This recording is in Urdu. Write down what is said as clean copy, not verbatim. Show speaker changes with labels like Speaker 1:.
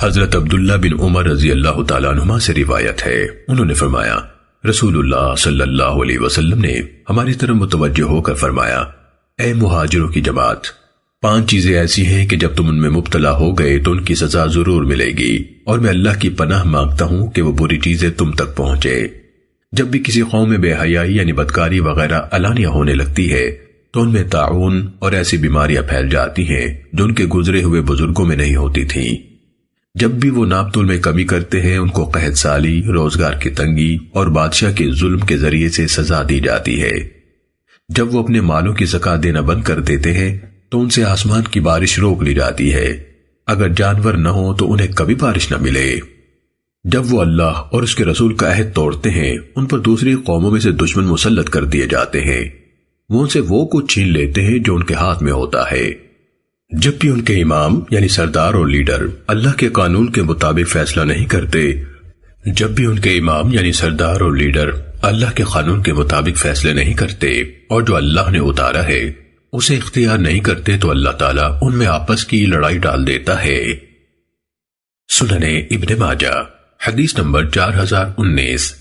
Speaker 1: حضرت عبداللہ بن عمر رضی اللہ تعالیٰ عنہما سے روایت ہے، انہوں نے فرمایا رسول اللہ صلی اللہ علیہ وسلم نے ہماری طرف متوجہ ہو کر فرمایا، اے مہاجروں کی جماعت، 5 چیزیں ایسی ہیں کہ جب تم ان میں مبتلا ہو گئے تو ان کی سزا ضرور ملے گی، اور میں اللہ کی پناہ مانگتا ہوں کہ وہ بری چیزیں تم تک پہنچے۔ جب بھی کسی قوم میں بے حیائی یعنی بدکاری وغیرہ علانیہ ہونے لگتی ہے تو ان میں طاعون اور ایسی بیماریاں پھیل جاتی ہیں جو ان کے گزرے ہوئے بزرگوں میں نہیں ہوتی تھیں۔ جب بھی وہ ناپ تول میں کمی کرتے ہیں ان کو قحط سالی، روزگار کی تنگی اور بادشاہ کے ظلم کے ذریعے سے سزا دی جاتی ہے۔ جب وہ اپنے مالوں کی زکات دینا بند کر دیتے ہیں تو ان سے آسمان کی بارش روک لی جاتی ہے، اگر جانور نہ ہو تو انہیں کبھی بارش نہ ملے۔ جب وہ اللہ اور اس کے رسول کا عہد توڑتے ہیں ان پر دوسری قوموں میں سے دشمن مسلط کر دیے جاتے ہیں، وہ ان سے وہ کچھ چھین لیتے ہیں جو ان کے ہاتھ میں ہوتا ہے۔ جب بھی ان کے امام یعنی سردار اور لیڈر اللہ کے قانون کے مطابق فیصلہ نہیں کرتے اللہ کے قانون کے مطابق فیصلے نہیں کرتے اور جو اللہ نے اتارا ہے اسے اختیار نہیں کرتے تو اللہ تعالیٰ ان میں آپس کی لڑائی ڈال دیتا ہے۔ سنن ابن ماجہ حدیث نمبر 4019۔